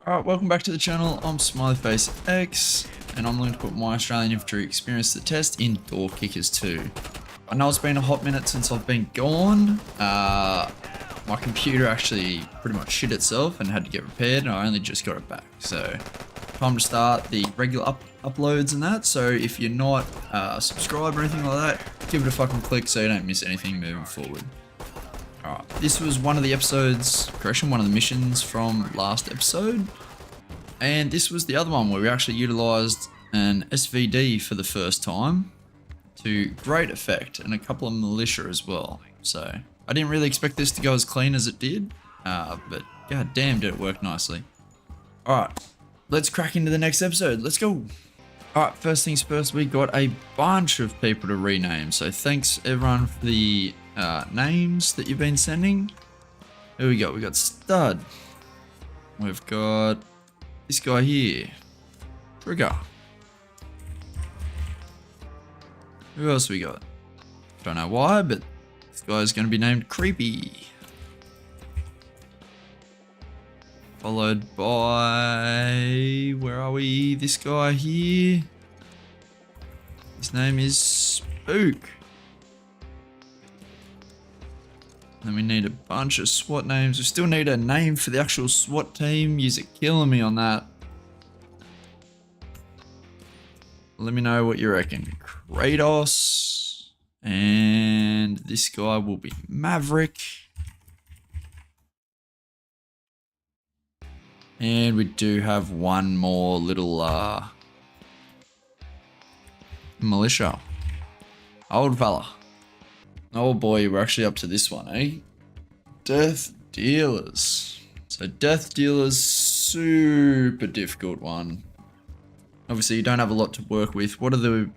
Alright, welcome back to the channel. I'm SmileyFaceX, and I'm looking to put my Australian Infantry experience to the test in Door Kickers 2. I know it's been a hot minute since I've been gone. My computer actually pretty much shit itself and had to get repaired, and I only just got it back. So, time to start the regular uploads and that. So, if you're not subscribed or anything like that, give it a fucking click so you don't miss anything moving forward. Alright, this was one of the episodes, one of the missions from last episode. And this was the other one where we actually utilised an SVD for the first time to great effect, and a couple of militia as well. So, I didn't really expect this to go as clean as it did, but god damn did it work nicely. Alright, let's crack into the next episode, let's go! Alright, first things first, we got a bunch of people to rename, so thanks everyone for the names that you've been sending. Here we go, we got Stud. We've got this guy here, Trigger. Who else we got? Don't know why, but this guy's going to be named Creepy. Followed by, where are we? This guy here. His name is Spook. Then we need a bunch of SWAT names. We still need a name for the actual SWAT team. You're killing me on that. Let me know what you reckon. Kratos. And this guy will be Maverick. And we do have one more little militia. Old fella. Oh boy, we're actually up to this one, eh? Death Dealers. So Death Dealers, super difficult one. Obviously you don't have a lot to work with. What are the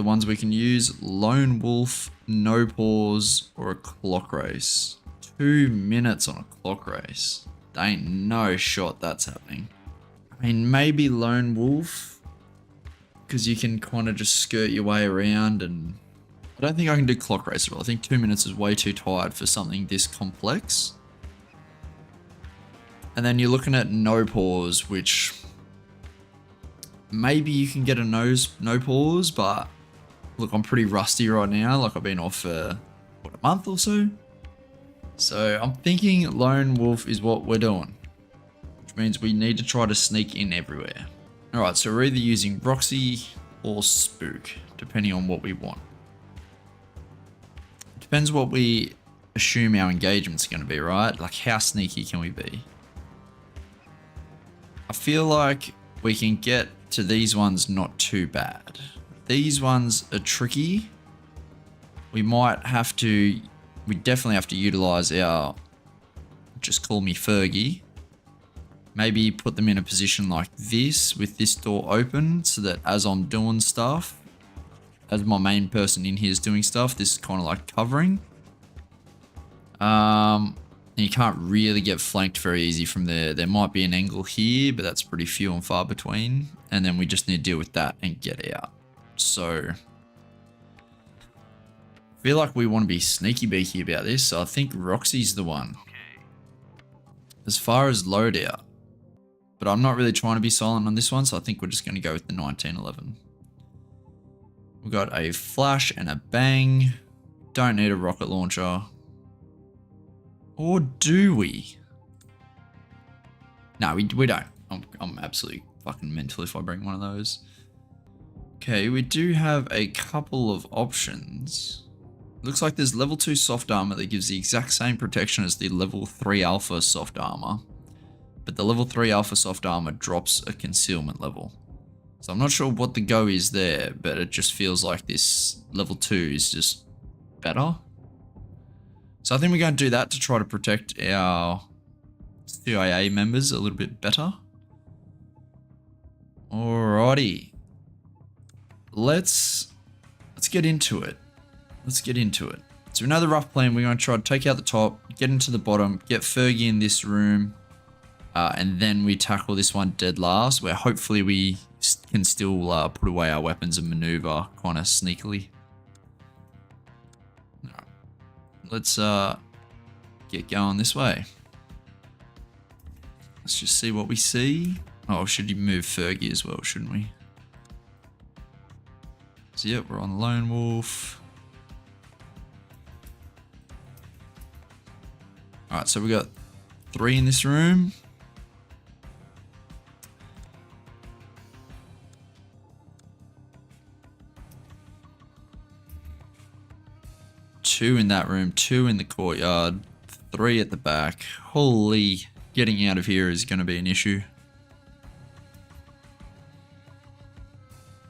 ones we can use? Lone Wolf, No Pause, or a clock race. 2 minutes on a clock race. There ain't no shot that's happening. I mean, maybe Lone Wolf, because you can kind of just skirt your way around, and I don't think I can do clock race at all. I think 2 minutes is way too tired for something this complex. And then you're looking at No Pause, which maybe you can get a no pause, but look, I'm pretty rusty right now. Like, I've been off for, what, a month or so? So I'm thinking Lone Wolf is what we're doing, which means we need to try to sneak in everywhere. Alright, so we're either using Roxy or Spook, depending on what we want. Depends what we assume our engagement's going to be, right? Like, how sneaky can we be? I feel like we can get to these ones not too bad. These ones are tricky. We definitely have to utilize our, just call me Fergie. Maybe put them in a position like this with this door open, so that as I'm doing stuff, as my main person in here is doing stuff, this is kind of like covering. And you can't really get flanked very easy from there. There might be an angle here, but that's pretty few and far between. And then we just need to deal with that and get out. So I feel like we want to be sneaky beaky about this. So I think Roxy's the one. As far as loadout. But I'm not really trying to be silent on this one, so I think we're just going to go with the 1911. We've got a flash and a bang. Don't need a rocket launcher. Or do we? No, we don't. I'm absolutely fucking mental if I bring one of those. Okay, we do have a couple of options. Looks like there's level 2 soft armor that gives the exact same protection as the level 3 alpha soft armor. But the level 3 alpha soft armor drops a concealment level. So I'm not sure what the go is there, but it just feels like this level 2 is just better. So I think we're going to do that to try to protect our CIA members a little bit better. Alrighty. Let's get into it. Let's get into it. So we know the rough plan. We're going to try to take out the top, get into the bottom, get Fergie in this room, and then we tackle this one dead last, where hopefully we can still put away our weapons and maneuver kind of sneakily. Alright. Let's get going this way. Let's just see what we see. Oh, should you move Fergie as well, shouldn't we? So yep, we're on Lone Wolf. Alright, so we got 3 in this room. Two in that room, 2 in the courtyard, 3 at the back. Holy, getting out of here is going to be an issue.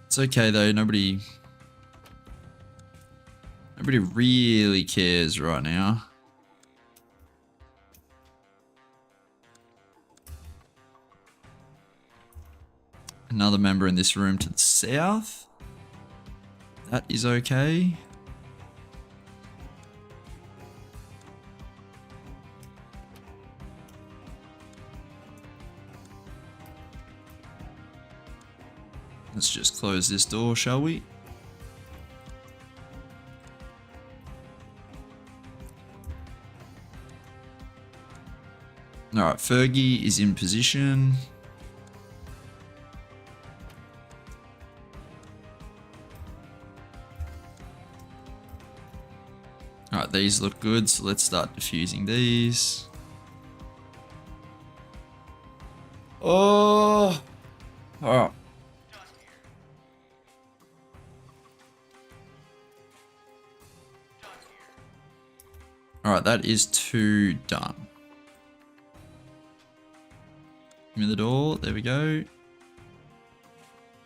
It's okay though, nobody really cares right now. Another member in this room to the south. That is okay. Let's just close this door, shall we? Alright, Fergie is in position. Alright, these look good, so let's start diffusing these. Oh! Alright. Alright, that is 2 done. Give me the door, there we go.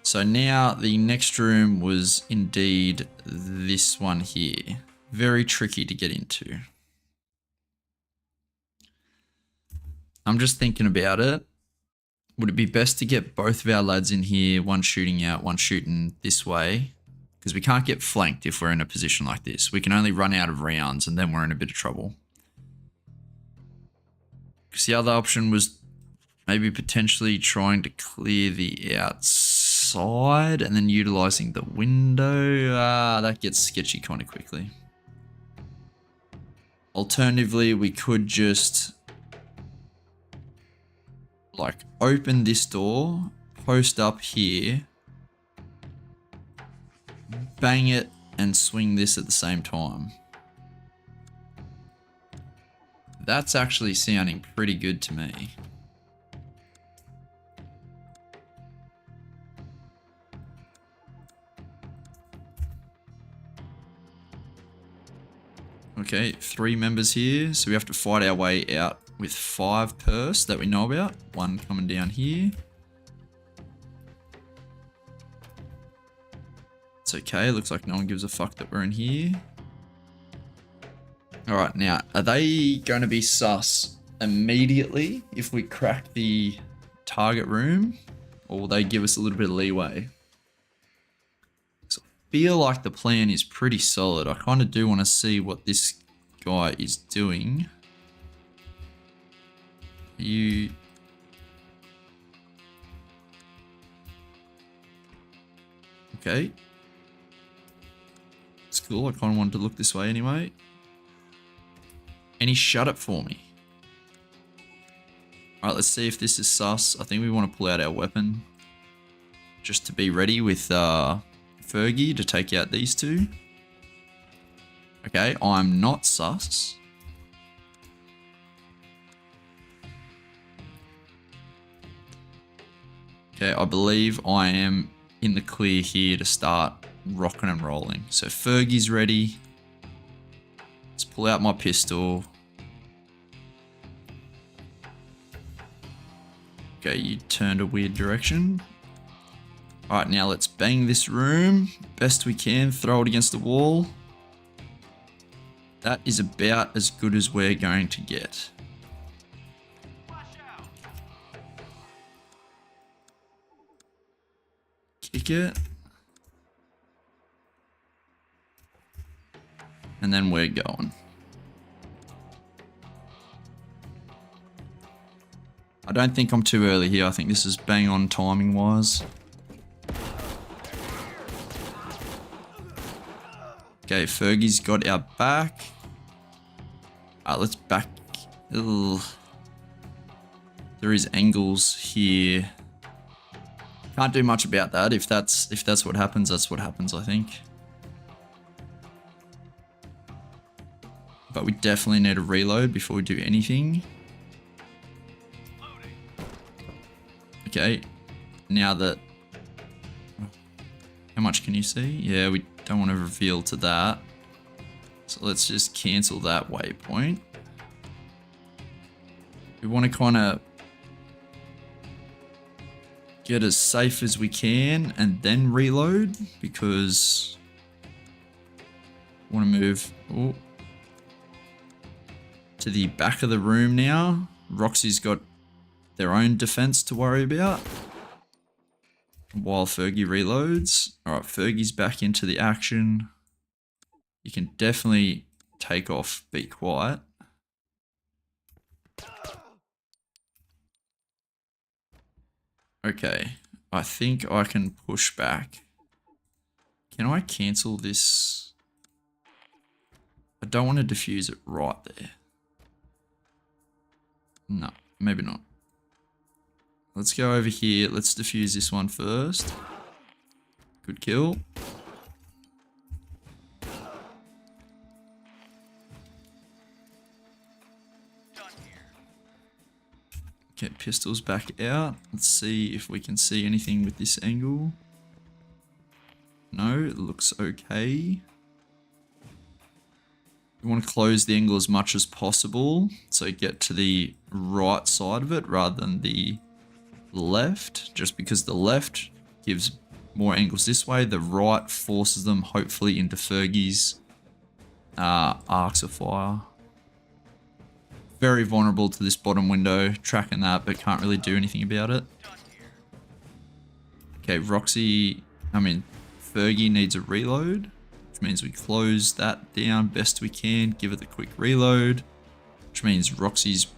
So now the next room was indeed this one here. Very tricky to get into. I'm just thinking about it. Would it be best to get both of our lads in here, one shooting out, one shooting this way? Because we can't get flanked if we're in a position like this. We can only run out of rounds and then we're in a bit of trouble. Because the other option was maybe potentially trying to clear the outside and then utilizing the window. That gets sketchy kind of quickly. Alternatively, we could just like open this door, post up here, bang it, and swing this at the same time. That's actually sounding pretty good to me. Okay, 3 members here, so we have to fight our way out with 5 purse that we know about. 1 coming down here. It's okay, looks like no one gives a fuck that we're in here. Alright, now, are they going to be sus immediately if we crack the target room? Or will they give us a little bit of leeway? So I feel like the plan is pretty solid. I kind of do want to see what this guy is doing. You... Okay. It's cool, I kind of wanted to look this way anyway. And he shut it for me. Alright, let's see if this is sus. I think we want to pull out our weapon. Just to be ready with Fergie to take out these 2. Okay, I'm not sus. Okay, I believe I am in the clear here to start rocking and rolling. So Fergie's ready. Let's pull out my pistol. Okay, you turned a weird direction. Alright, now let's bang this room. Best we can, throw it against the wall. That is about as good as we're going to get. Kick it. And then we're going. I don't think I'm too early here. I think this is bang on timing wise. Okay, Fergie's got our back. Let's back. Ugh. There is angles here. Can't do much about that. If that's what happens, that's what happens, I think. But we definitely need to reload before we do anything. Okay, now that... How much can you see? Yeah, we don't want to reveal to that. So let's just cancel that waypoint. We want to kind of get as safe as we can and then reload, because I want to move to the back of the room now. Roxy's got their own defense to worry about while Fergie reloads. All right, Fergie's back into the action. You can definitely take off, be quiet. Okay, I think I can push back. Can I cancel this? I don't want to defuse it right there. No, maybe not. Let's go over here. Let's defuse this one first. Good kill. Get pistols back out. Let's see if we can see anything with this angle. No, it looks okay. We want to close the angle as much as possible, so get to the right side of it rather than the left, just because the left gives more angles this way. The right forces them hopefully into Fergie's arcs of fire. Very vulnerable to this bottom window, tracking that, but can't really do anything about it. Okay, Fergie needs a reload, which means we close that down best we can, give it a quick reload, which means Roxy's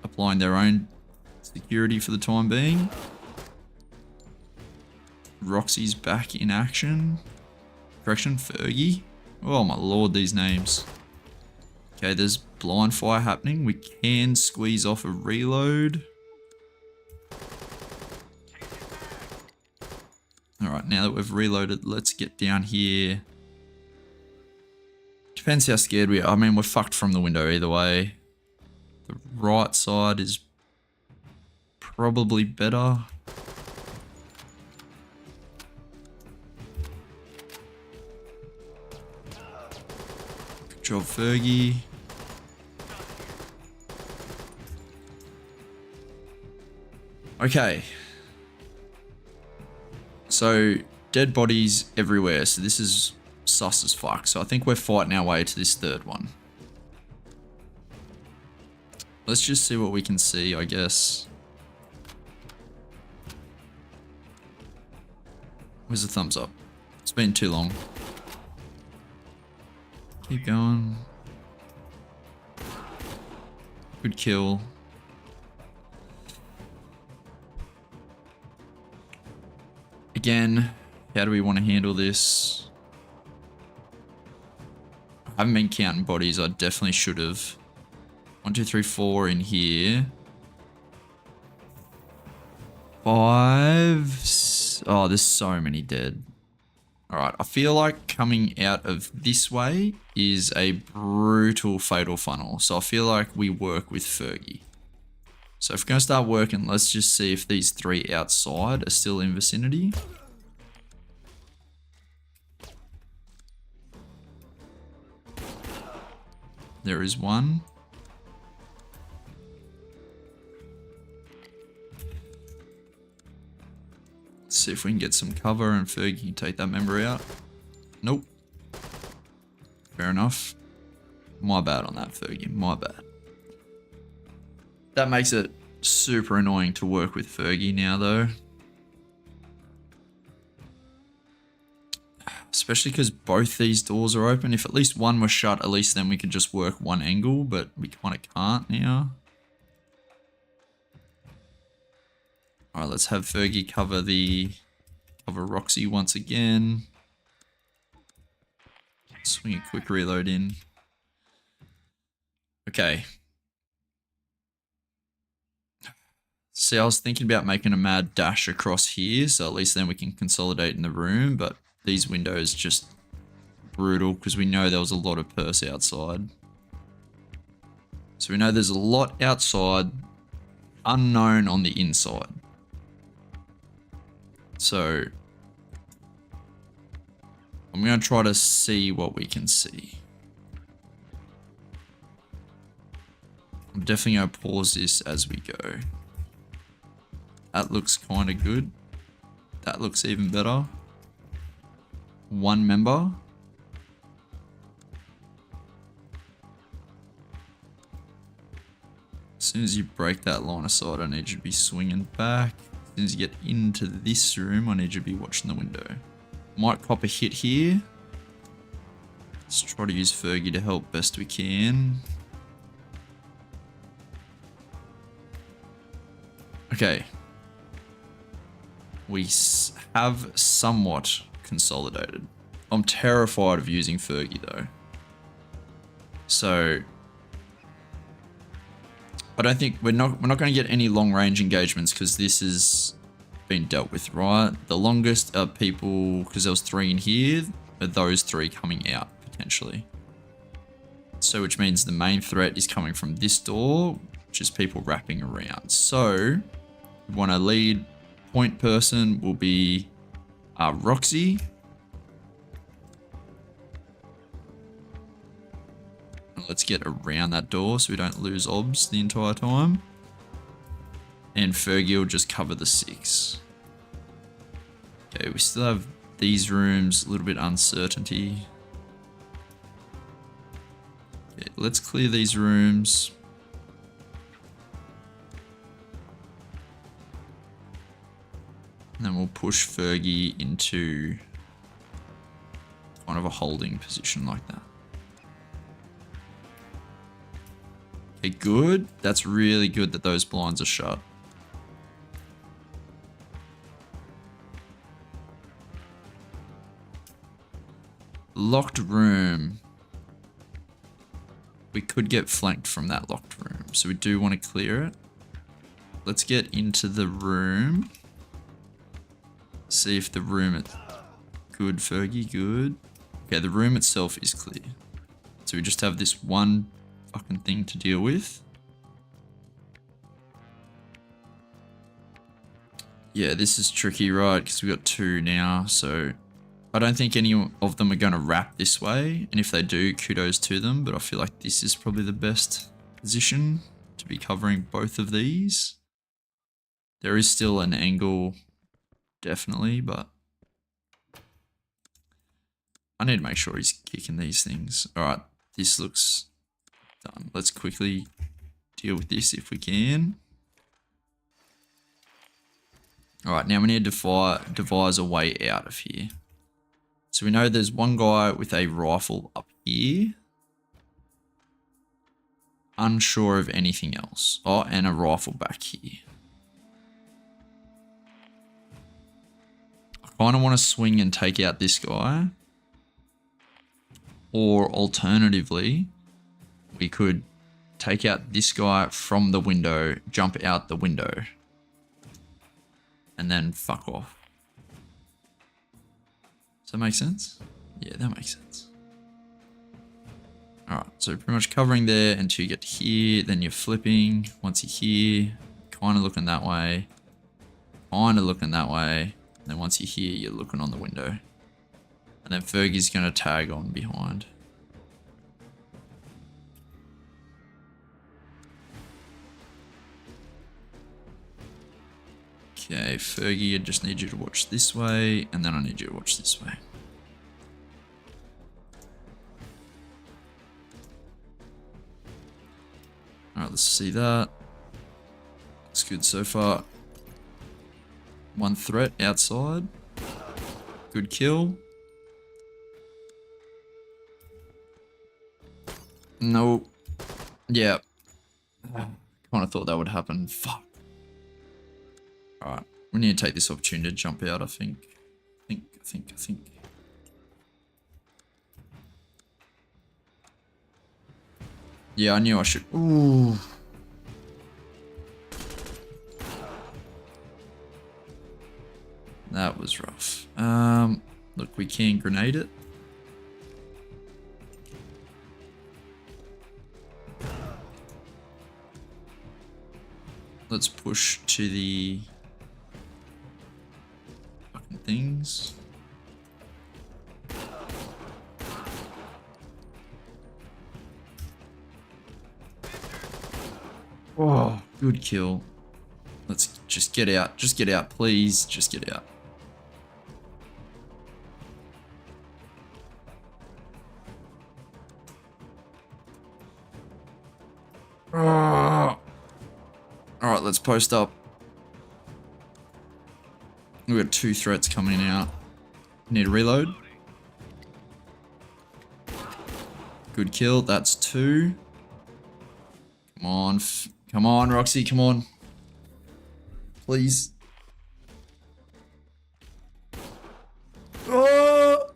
applying their own security for the time being. Roxy's back in action. Correction, Fergie. Oh my lord, these names. Okay, there's blind fire happening. We can squeeze off a reload. Alright, now that we've reloaded, let's get down here. Depends how scared we are. I mean, we're fucked from the window either way. The right side is probably better. Good job, Fergie. Okay. So, dead bodies everywhere. So this is sus as fuck. So I think we're fighting our way to this third one. Let's just see what we can see, I guess. Where's the thumbs up? It's been too long. Keep going. Good kill. Again, how do we want to handle this? I haven't been counting bodies. I definitely should have. 1, 2, 3, 4 in here. 5. Oh, there's so many dead. Alright, I feel like coming out of this way is a brutal fatal funnel. So I feel like we work with Fergie. So if we're going to start working, let's just see if these 3 outside are still in vicinity. There is one. Let's see if we can get some cover and Fergie can take that member out. Nope. Fair enough. My bad on that, Fergie. My bad. That makes it super annoying to work with Fergie now, though. Especially because both these doors are open. If at least one was shut, at least then we could just work one angle, but we kind of can't now. Alright, let's have Fergie cover Roxy once again. Swing a quick reload in. Okay. See, I was thinking about making a mad dash across here, so at least then we can consolidate in the room, but these windows just brutal because we know there was a lot of purse outside. So we know there's a lot outside, unknown on the inside. So I'm going to try to see what we can see. I'm definitely going to pause this as we go. That looks kind of good. That looks even better. One member. As soon as you break that line of sight, I need you to be swinging back. As soon as you get into this room, I need you to be watching the window. Might cop a hit here. Let's try to use Fergie to help best we can. Okay. We have somewhat consolidated. I'm terrified of using Fergie though. So I don't think we're not going to get any long range engagements because this has been dealt with, right? The longest are people, because there was 3 in here, are those 3 coming out potentially. So which means the main threat is coming from this door, which is people wrapping around. So we want a lead point person will be Roxy. Let's get around that door so we don't lose obs the entire time. And Fergie will just cover the 6. Okay, we still have these rooms, a little bit uncertainty. Okay, let's clear these rooms. And then we'll push Fergie into kind of a holding position like that. Okay, good. That's really good that those blinds are shut. Locked room. We could get flanked from that locked room, so we do want to clear it. Let's get into the room. See if the room is good, Fergie, good. Okay, the room itself is clear. So we just have this one fucking thing to deal with. Yeah, this is tricky, right? Because we got 2 now, so I don't think any of them are going to wrap this way. And if they do, kudos to them. But I feel like this is probably the best position to be covering both of these. There is still an angle, definitely, but I need to make sure he's kicking these things. All right, this looks done. Let's quickly deal with this if we can. All right, now we need to devise a way out of here. So we know there's one guy with a rifle up here. Unsure of anything else. Oh, and a rifle back here. I kind of want to swing and take out this guy. Or alternatively, we could take out this guy from the window, jump out the window, and then fuck off. Does that make sense? Yeah, that makes sense. Alright, so pretty much covering there until you get to here, then you're flipping. Once you're here, kind of looking that way, kind of looking that way, and then once you're here, you're looking on the window. And then Fergie's going to tag on behind. Okay, Fergie, I just need you to watch this way, and then I need you to watch this way. Alright, let's see that. Looks good so far. One threat outside. Good kill. No. Yeah. Kind of thought that would happen. Fuck. Alright. We need to take this opportunity to jump out, I think. I think. Yeah, I knew I should. Ooh. That was rough. Look, we can grenade it. Let's push to the fucking things. Oh, good kill. Let's just get out. Just get out, please. Just get out. Oh. Alright, let's post up. We've got 2 threats coming out. Need a reload. Good kill. That's 2. Come on. Come on, Roxy. Come on. Please. Oh!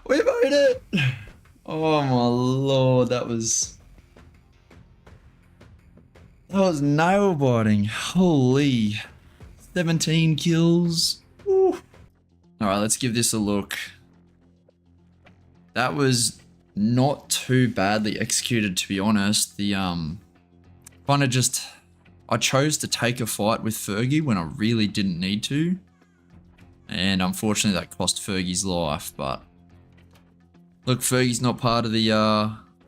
We made it! Oh my lord, that was nail biting. Holy. 17 kills. Alright, let's give this a look. That was not too badly executed, to be honest. The kind of just, I chose to take a fight with Fergie when I really didn't need to, and unfortunately that cost Fergie's life. But look, Fergie's not part of the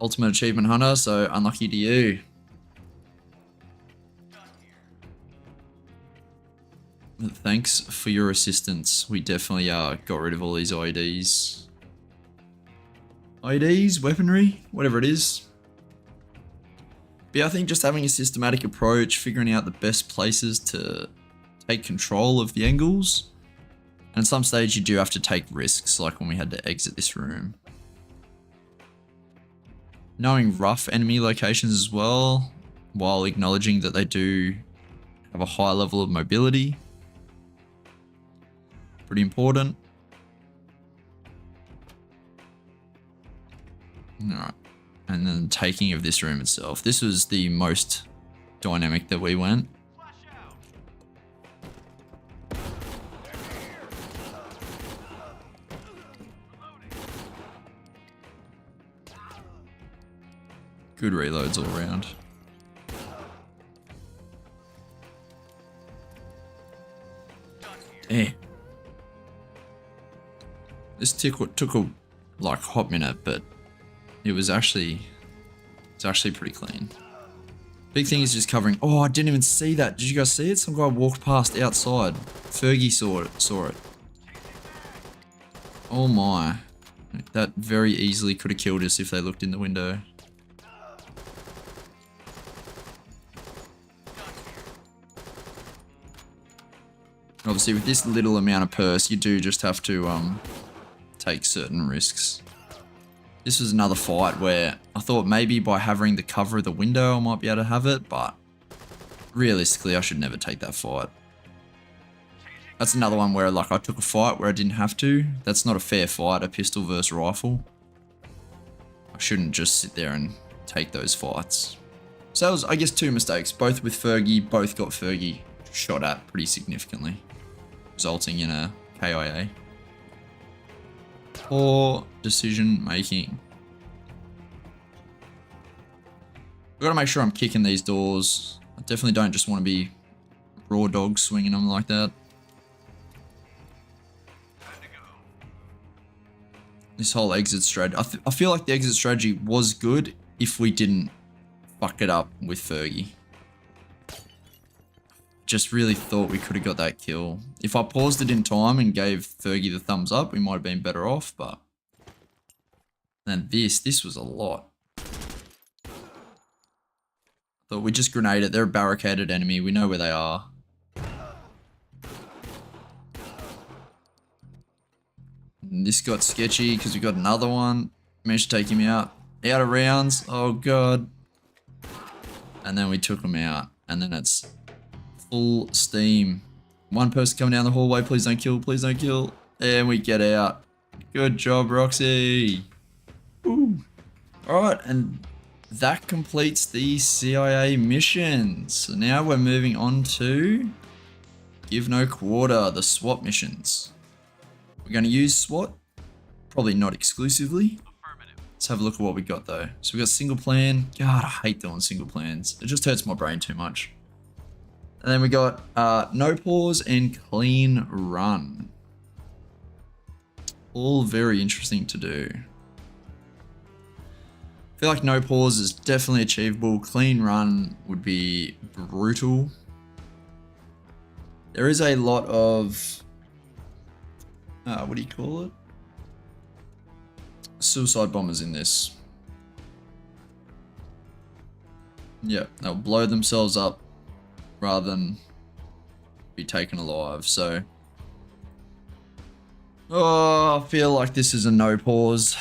Ultimate Achievement Hunter, so unlucky to you. But thanks for your assistance. We definitely got rid of all these IEDs. IEDs, weaponry, whatever it is. But yeah, I think just having a systematic approach, figuring out the best places to take control of the angles. And at some stage you do have to take risks, like when we had to exit this room. Knowing rough enemy locations as well, while acknowledging that they do have a high level of mobility. Pretty important. Alright. And then the taking of this room itself. This was the most dynamic that we went. Good reloads all around. Damn. This took a like hot minute, but it was actually pretty clean. Big thing is just covering. Oh, I didn't even see that. Did you guys see it? Some guy walked past outside. Fergie saw it. Oh my. That very easily could have killed us if they looked in the window. Obviously with this little amount of purse, you do just have to take certain risks. This was another fight where I thought maybe by having the cover of the window I might be able to have it, but realistically I should never take that fight. That's another one where like I took a fight where I didn't have to. That's not a fair fight, a pistol versus rifle. I shouldn't just sit there and take those fights. So that was, I guess, 2 mistakes, both with Fergie, both got Fergie shot at pretty significantly, resulting in a KIA. Poor decision making. I've got to make sure I'm kicking these doors. I definitely don't just want to be raw dog swinging them like that. This whole exit strategy. I feel like the exit strategy was good if we didn't fuck it up with Fergie. Just really thought we could have got that kill. If I paused it in time and gave Fergie the thumbs up, we might have been better off, but then this was a lot. Thought we just grenade it. They're a barricaded enemy. We know where they are. And this got sketchy because we got another one. Managed to take him out. Out of rounds. Oh god. And then we took him out. And then it's full steam. One person coming down the hallway. Please don't kill. Please don't kill. And we get out. Good job, Roxy. Ooh. Alright, and that completes the CIA mission. So now we're moving on to Give no quarter, the SWAT missions. We're going to use SWAT, probably not exclusively. Let's have a look at what we got though. So we got single plan. God, I hate doing single plans. It just hurts my brain too much. And then we got no pause and clean run. All very interesting to do. I feel like no pause is definitely achievable. Clean run would be brutal. There is a lot of, what do you call it? Suicide bombers in this. Yeah, they'll blow themselves up rather than be taken alive. So, oh, I feel like this is a no pause.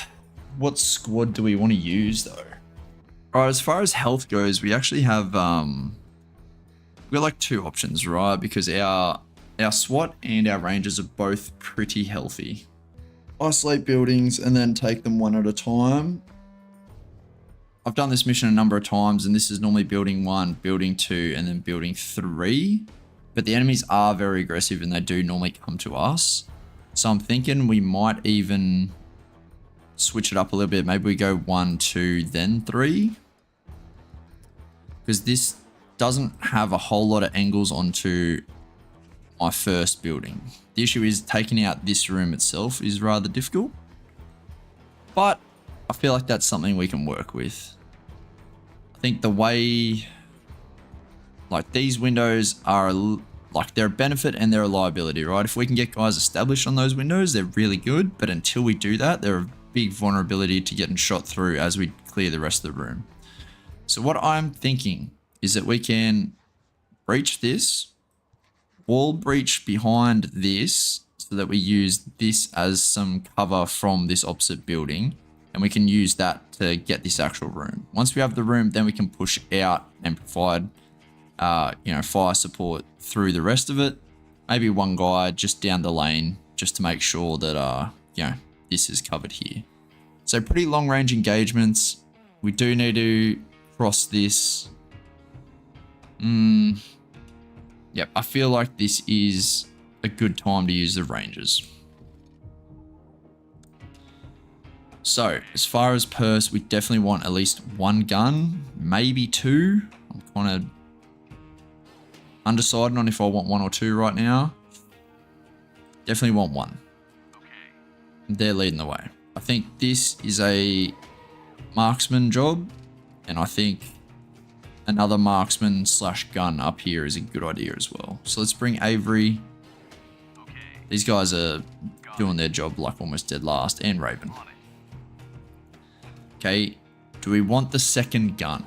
What squad do we want to use though? Alright, as far as health goes, we actually have we've got like two options, right? Because our SWAT and our Rangers are both pretty healthy. Isolate buildings and then take them one at a time. I've done this mission a number of times, and this is normally building 1, building 2, and then building 3. But the enemies are very aggressive and they do normally come to us. So I'm thinking we might even switch it up a little bit. Maybe we go 1, 2, then 3. Because this doesn't have a whole lot of angles onto my first building. The issue is taking out this room itself is rather difficult. But I feel like that's something we can work with. I think the way, like, these windows are, like, they're a benefit and they're a liability, right? If we can get guys established on those windows, they're really good. But until we do that, they're a big vulnerability to getting shot through as we clear the rest of the room. So what I'm thinking is that we can breach this, wall breach behind this, so that we use this as some cover from this opposite building. And we can use that to get this actual room. Once we have the room, then we can push out and provide, you know, fire support through the rest of it. Maybe one guy just down the lane, just to make sure that, you know, this is covered here. So pretty long range engagements. We do need to cross this. Yep, I feel like this is a good time to use the Rangers. So, as far as purse, we definitely want at least 1 gun, maybe 2. I'm kind of undecided on if I want 1 or 2 right now. Definitely want 1. They're leading the way. I think this is a marksman job, and I think another marksman / gun up here is a good idea as well. So let's bring Avery. These guys are doing their job like almost dead last, and Raven. Okay, do we want the second gun?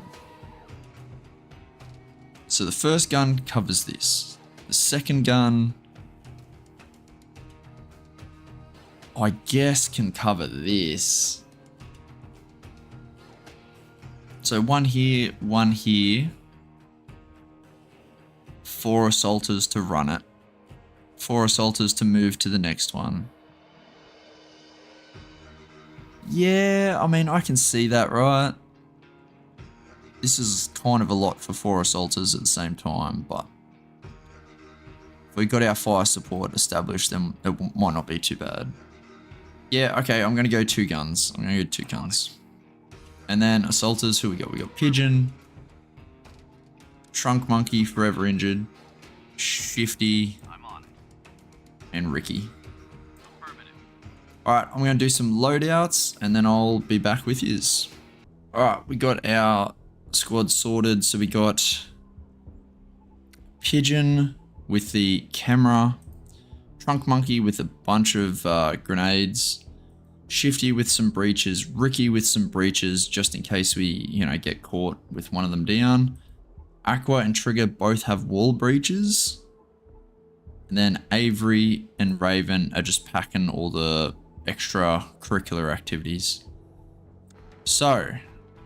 So the first gun covers this. The second gun, I guess, can cover this. So 1 here, 1 here. 4 assaulters to run it. 4 assaulters to move to the next one. Yeah, I mean, I can see that, right? This is kind of a lot for 4 assaulters at the same time, but if we got our fire support established, then it might not be too bad. Yeah, okay, I'm going to go 2 guns. I'm going to go 2 guns. And then assaulters, who we got? We got Pigeon, Shrunk Monkey, forever injured, Shifty, and Ricky. Alright, I'm going to do some loadouts and then I'll be back with yous. Alright, we got our squad sorted. So we got Pigeon with the camera, Trunk Monkey with a bunch of grenades, Shifty with some breaches, Ricky with some breaches just in case we, you know, get caught with one of them down. Aqua and Trigger both have wall breaches. And then Avery and Raven are just packing all the extracurricular activities. So,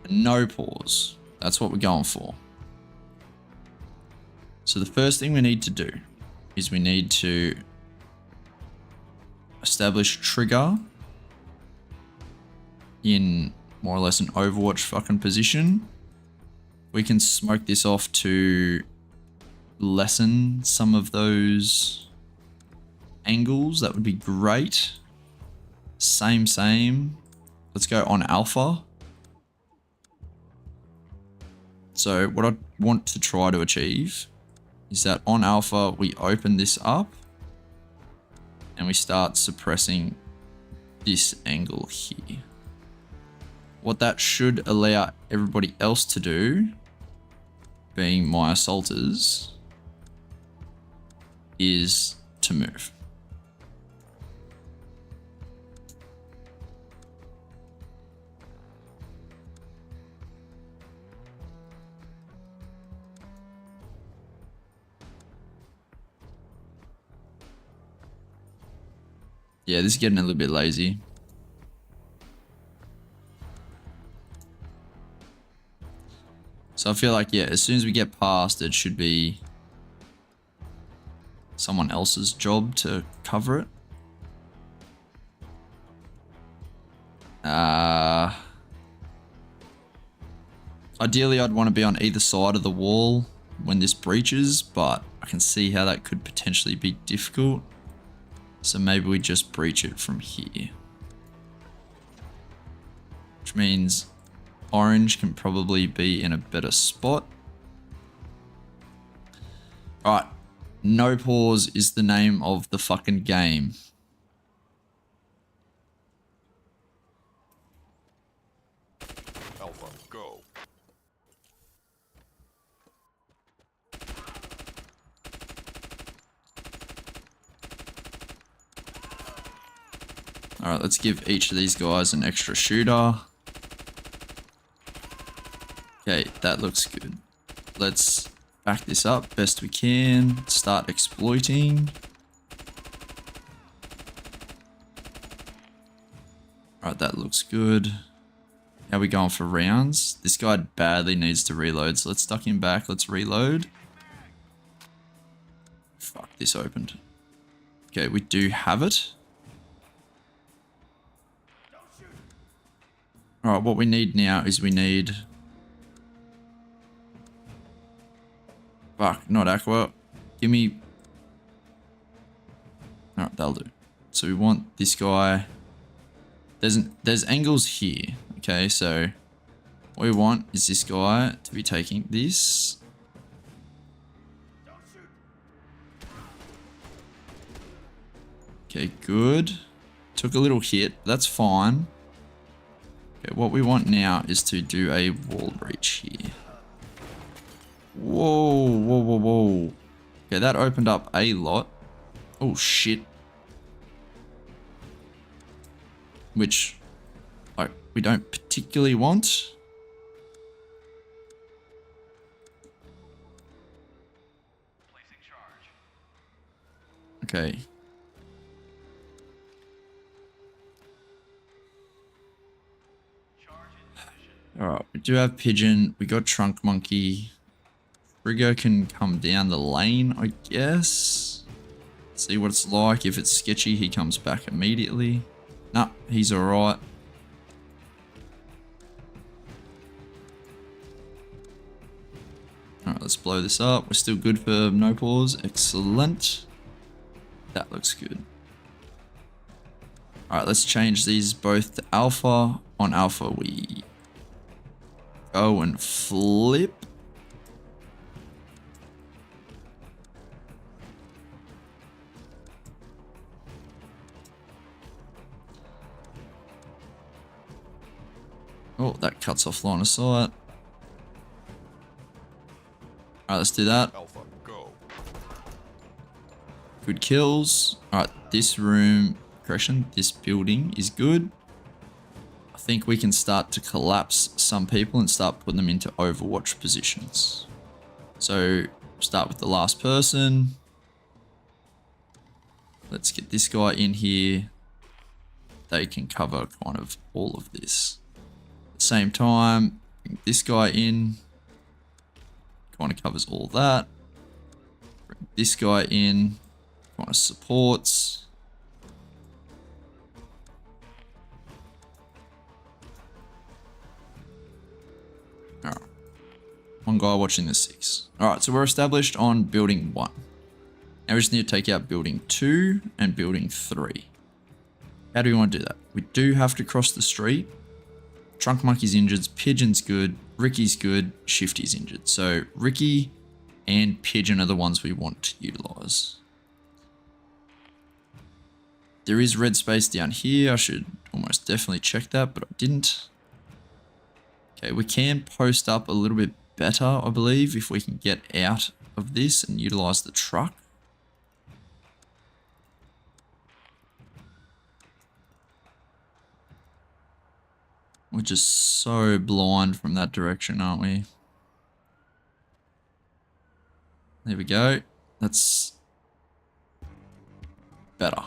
no pause. That's what we're going for. So the first thing we need to do is we need to establish Trigger in more or less an Overwatch fucking position. We can smoke this off to lessen some of those angles, that would be great. Same. Let's go on alpha. So what I want to try to achieve is that on alpha, we open this up and we start suppressing this angle here. What that should allow everybody else to do, being my assaulters, is to move. Yeah, this is getting a little bit lazy. So I feel like, yeah, as soon as we get past, it should be someone else's job to cover it. Ideally, I'd want to be on either side of the wall when this breaches, but I can see how that could potentially be difficult. So maybe we just breach it from here. Which means orange can probably be in a better spot. Alright, no pause is the name of the fucking game. Alpha, go. Alright, let's give each of these guys an extra shooter. Okay, that looks good. Let's back this up best we can. Start exploiting. Alright, that looks good. How are we going for rounds? This guy badly needs to reload, so let's duck him back. Let's reload. Fuck, this opened. Okay, we do have it. Alright, what we need now is we need... Fuck, not aqua. Give me... Alright, that'll do. So we want this guy... There's angles here. Okay, so... What we want is this guy to be taking this. Okay, good. Took a little hit. That's fine. Okay, what we want now is to do a wall breach here. Whoa. Okay, that opened up a lot. Oh, shit. Which, like, we don't particularly want. Okay. Alright, we do have pigeon. We got trunk monkey. Trigger can come down the lane, I guess. See what it's like. If it's sketchy, he comes back immediately. Nah, he's alright. Alright, let's blow this up. We're still good for no pause. Excellent. That looks good. Alright, let's change these both to alpha. On alpha, we go and flip. Oh, that cuts off line of sight. Alright, let's do that. Alpha, go. Good kills. Alright, this room, correction, this building is good. I think we can start to collapse some people and start putting them into overwatch positions. So, start with the last person. Let's get this guy in here. They can cover kind of all of this. At the same time, bring this guy in. Kind of covers all that. Bring this guy in. Kind of supports. Alright. One guy watching the 6. Alright, so we're established on building 1. Now we just need to take out building 2 and building 3. How do we want to do that? We do have to cross the street. Trunk Monkey's injured, Pigeon's good, Ricky's good, Shifty's injured. So Ricky and Pigeon are the ones we want to utilize. There is red space down here. I should almost definitely check that, but I didn't. Okay, we can post up a little bit better, I believe, if we can get out of this and utilize the truck. We're just so blind from that direction, aren't we? There we go. That's better.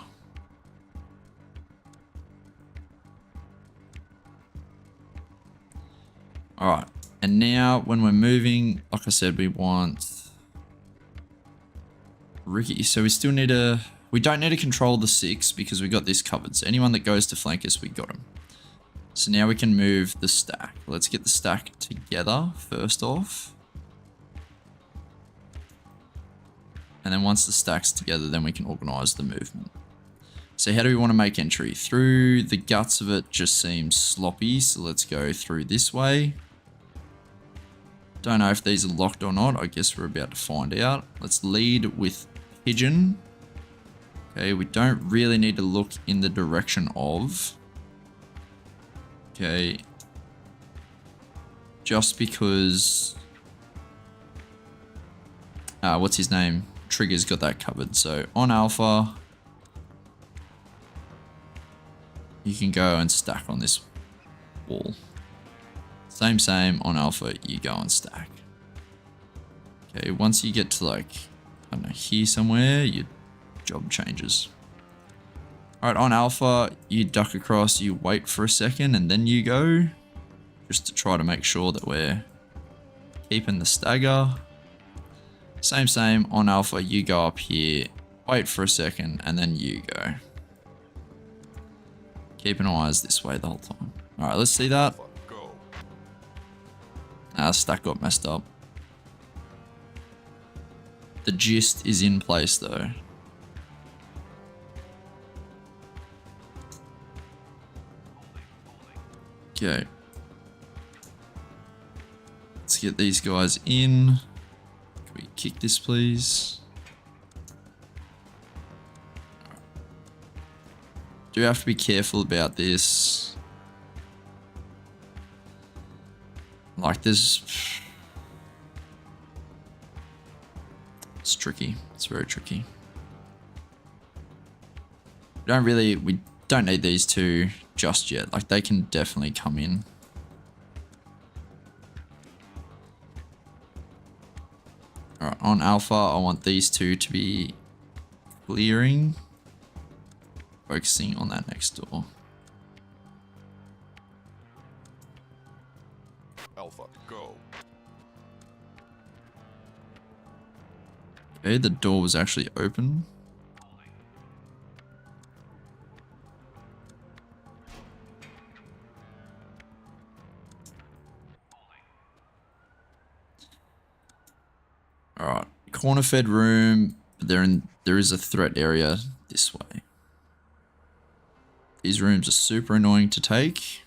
Alright, and now when we're moving, like I said, we want Ricky. So we still need to, we don't need to control the 6 because we got this covered. So anyone that goes to flank us, we got him. So now we can move the stack. Let's get the stack together first off. And then once the stack's together, then we can organize the movement. So how do we want to make entry? Through the guts of it just seems sloppy. So let's go through this way. Don't know if these are locked or not. I guess we're about to find out. Let's lead with Pigeon. Okay, we don't really need to look in the direction of. Okay. Just because... what's his name? Trigger's got that covered. So on Alpha, you can go and stack on this wall. Same on Alpha, you go and stack. Okay, once you get to like, I don't know, here somewhere, your job changes. Alright, on Alpha, you duck across, you wait for a second, and then you go. Just to try to make sure that we're keeping the stagger. Same, on Alpha, you go up here, wait for a second, and then you go. Keeping eyes this way the whole time. Alright, let's see that. Stack got messed up. The gist is in place though. Okay. Let's get these guys in. Can we kick this please? Do have to be careful about this. Like this. It's tricky. It's very tricky. We don't need these two just yet. Like they can definitely come in. Alright, on Alpha, I want these two to be clearing. Focusing on that next door. Alpha, go. Okay, the door was actually open. Alright, corner fed room. There is a threat area this way. These rooms are super annoying to take.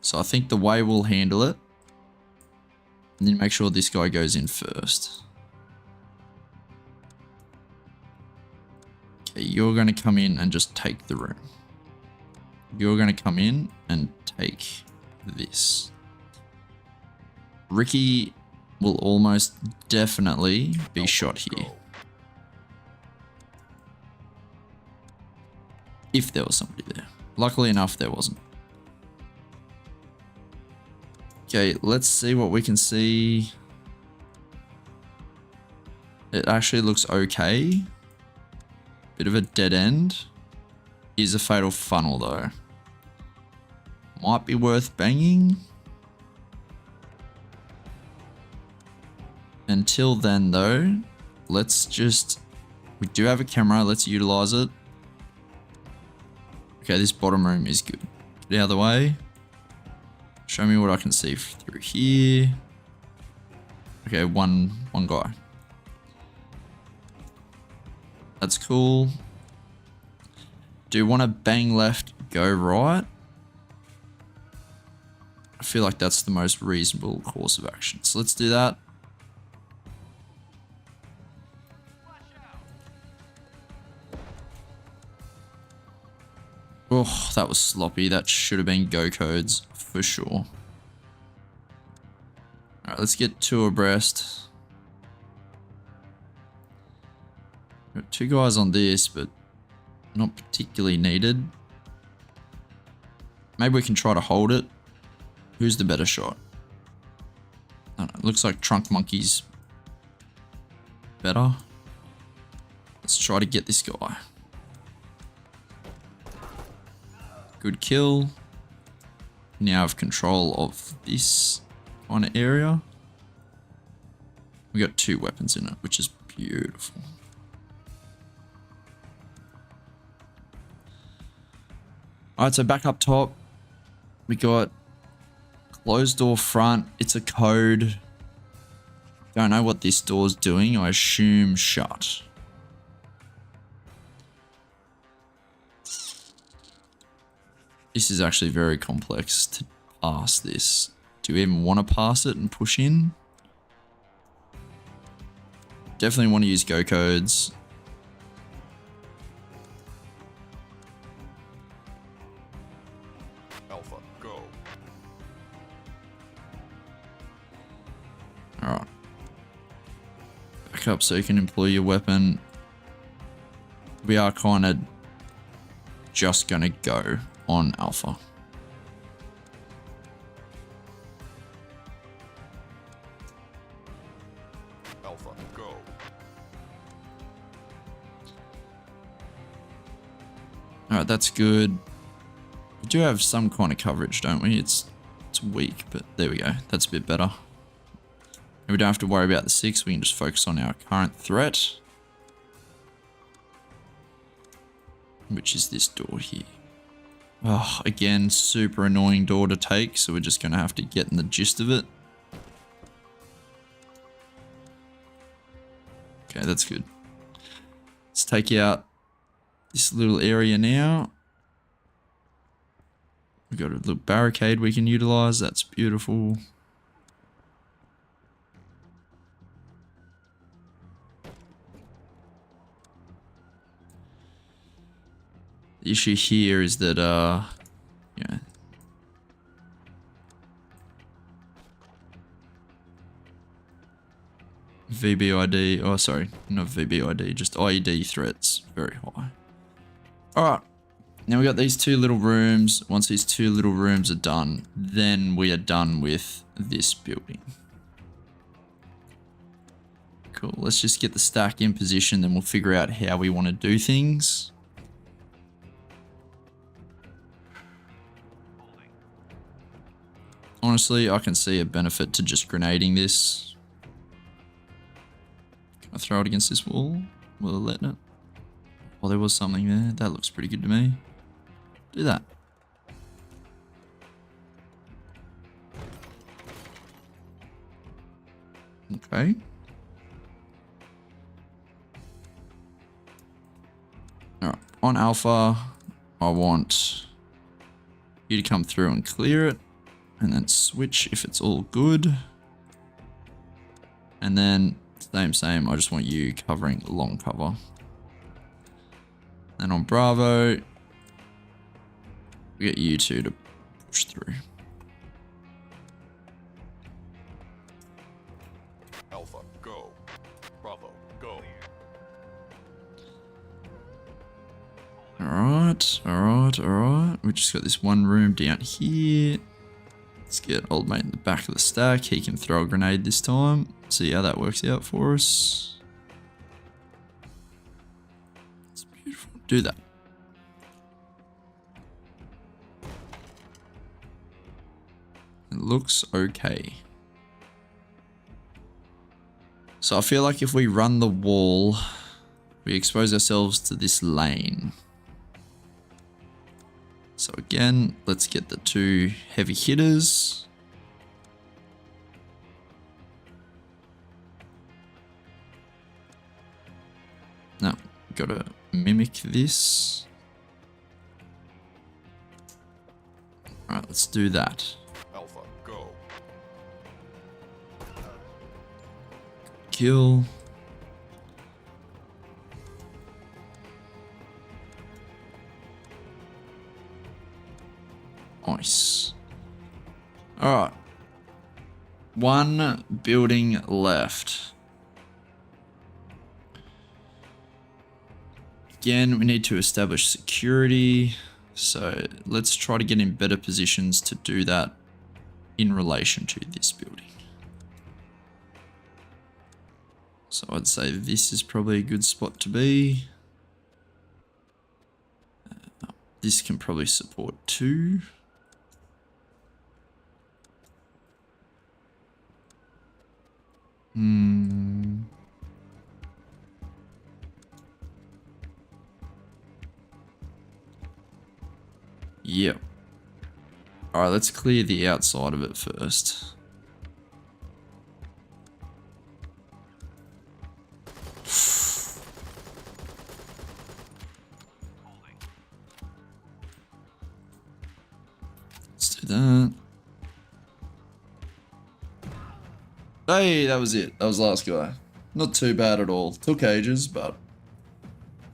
So I think the way we'll handle it, and then make sure this guy goes in first. Okay, you're going to come in and just take the room. You're going to come in and take this. Ricky will almost definitely be shot here. If there was somebody there. Luckily enough, there wasn't. Okay, let's see what we can see. It actually looks okay. Bit of a dead end. Is a fatal funnel though. Might be worth banging. Until then though, let's just... We do have a camera, let's utilize it. Okay, this bottom room is good. Get out of the way. Show me what I can see through here. Okay, one guy. That's cool. Do you want to bang left, go right? I feel like that's the most reasonable course of action. So let's do that. Oh, that was sloppy. That should have been go codes for sure. Alright, let's get two abreast. Got two guys on this, but not particularly needed. Maybe we can try to hold it. Who's the better shot? I don't know, it looks like Trunk Monkey's better. Let's try to get this guy. Good kill. Now have control of this kind of area. We got two weapons in it, which is beautiful. Alright, so back up top, we got closed door front. It's a code. Don't know what this door's doing. I assume shut. This is actually very complex to pass this. Do you even want to pass it and push in? Definitely want to use go codes. Alpha, go. Alright. Back up so you can employ your weapon. We are kind of just going to go on Alpha. Alpha, go. Alright, that's good. We do have some kind of coverage, don't we? It's weak, but there we go. That's a bit better. And we don't have to worry about the 6. We can just focus on our current threat, which is this door here. Oh, again, super annoying door to take, so we're just going to have to get in the gist of it. Okay, that's good. Let's take out this little area now. We've got a little barricade we can utilize. That's beautiful. The issue here is that, yeah. VBID, oh sorry, not VBID, just IED threats, very high. Alright, now we got these two little rooms. Once these two little rooms are done, then we are done with this building. Cool, let's just get the stack in position, then we'll figure out how we want to do things. Honestly, I can see a benefit to just grenading this. Can I throw it against this wall? Will it let it? Oh, there was something there. That looks pretty good to me. Do that. Okay. Alright, on Alpha, I want you to come through and clear it. And then switch if it's all good. And then same, I just want you covering long cover. And on Bravo, we get you two to push through. Alpha, go. Bravo, go. Alright. We just got this one room down here. Let's get old mate in the back of the stack. He can throw a grenade this time. See how that works out for us. It's beautiful. Do that. It looks okay. So I feel like if we run the wall, we expose ourselves to this lane. So again, let's get the 2 heavy hitters. No, gotta mimic this. Alright, let's do that. Alpha, go. Kill. Nice. Alright. 1 building left. Again, we need to establish security. So let's try to get in better positions to do that in relation to this building. So I'd say this is probably a good spot to be. This can probably support 2. Yep. Alright, let's clear the outside of it first. Let's do that. Hey, that was it. That was the last guy. Not too bad at all. Took ages, but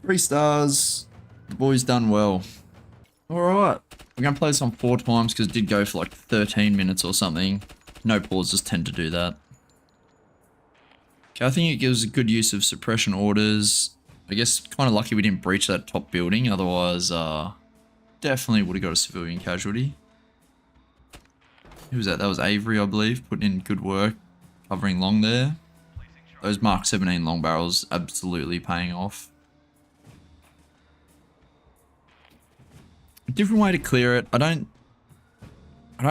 3 stars. The boy's done well. Alright. We're going to play this on 4 times because it did go for like 13 minutes or something. No pauses tend to do that. Okay, I think it gives a good use of suppression orders. I guess kind of lucky we didn't breach that top building. Otherwise, definitely would have got a civilian casualty. Who was that? That was Avery, I believe. Putting in good work. Covering long there. Those Mark 17 long barrels absolutely paying off. A different way to clear it. I don't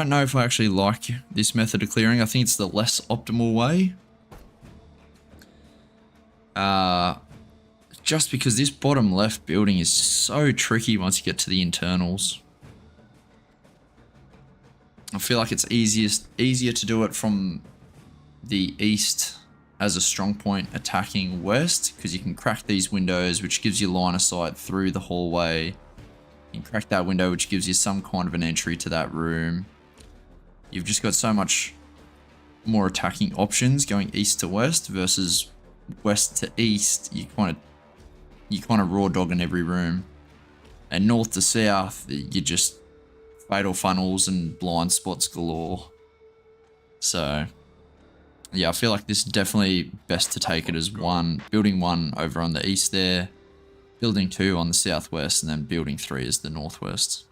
know if I actually like this method of clearing. I think it's the less optimal way. Just because this bottom left building is so tricky once you get to the internals. I feel like it's easier to do it from the east as a strong point attacking west, because you can crack these windows, which gives you line of sight through the hallway. You can crack that window, which gives you some kind of an entry to that room. You've just got so much more attacking options going east to west versus west to east. You kind of raw dog in every room, and north to south you just fatal funnels and blind spots galore. So yeah, I feel like this is definitely best to take it as building 1 over on the east there, building 2 on the southwest, and then building 3 as the northwest.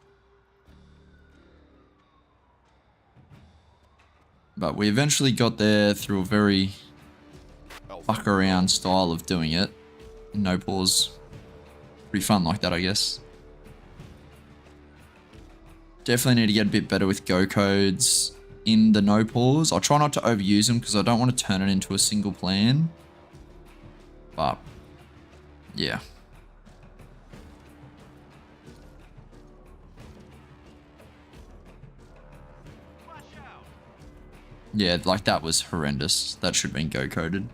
But we eventually got there through a very fuck around style of doing it. No pause. Pretty fun like that, I guess. Definitely need to get a bit better with go codes in the no pause. I'll try not to overuse them because I don't want to turn it into a single plan. But yeah. Yeah, like that was horrendous. That should have been go coded.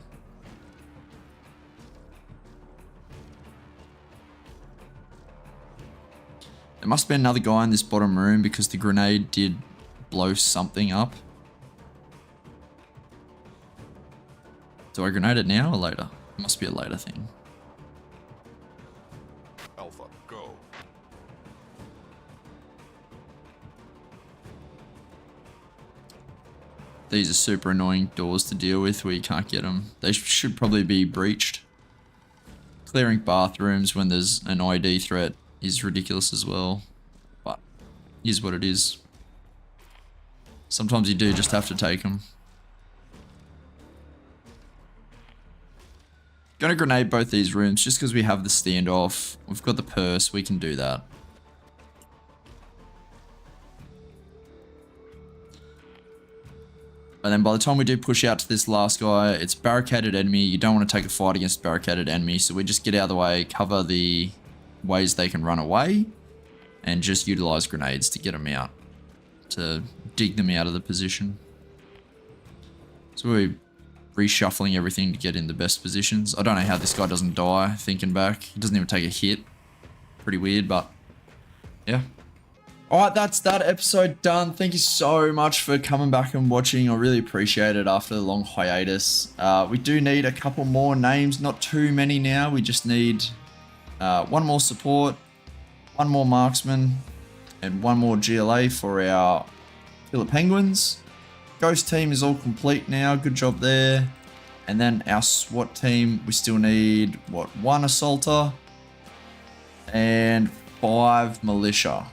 There must be another guy in this bottom room because the grenade did blow something up. Do I grenade it now or later? It must be a later thing. Alpha, go. These are super annoying doors to deal with where you can't get them. They should probably be breached. Clearing bathrooms when there's an ID threat is ridiculous as well. But is what it is. Sometimes you do just have to take them. Gonna grenade both these rooms just because we have the standoff. We've got the purse, we can do that. And then by the time we do push out to this last guy, it's barricaded enemy. You don't want to take a fight against barricaded enemy, so we just get out of the way, cover the ways they can run away. and just utilize grenades to get them out, to dig them out of the position. So we're reshuffling everything to get in the best positions. I don't know how this guy doesn't die, thinking back. He doesn't even take a hit. Pretty weird, but yeah. Alright, that's that episode done. Thank you so much for coming back and watching. I really appreciate it after the long hiatus. We do need a couple more names, not too many now. We just need one more support, one more marksman, and one more GLA for our Phillip Penguins. Ghost team is all complete now. Good job there. And then our SWAT team, we still need, what, 1 assaulter and 5 militia,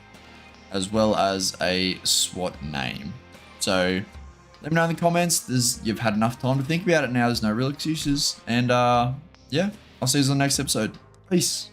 as well as a SWAT name. So let me know in the comments. You've had enough time to think about it now. There's no real excuses. And yeah, I'll see you on the next episode. Peace.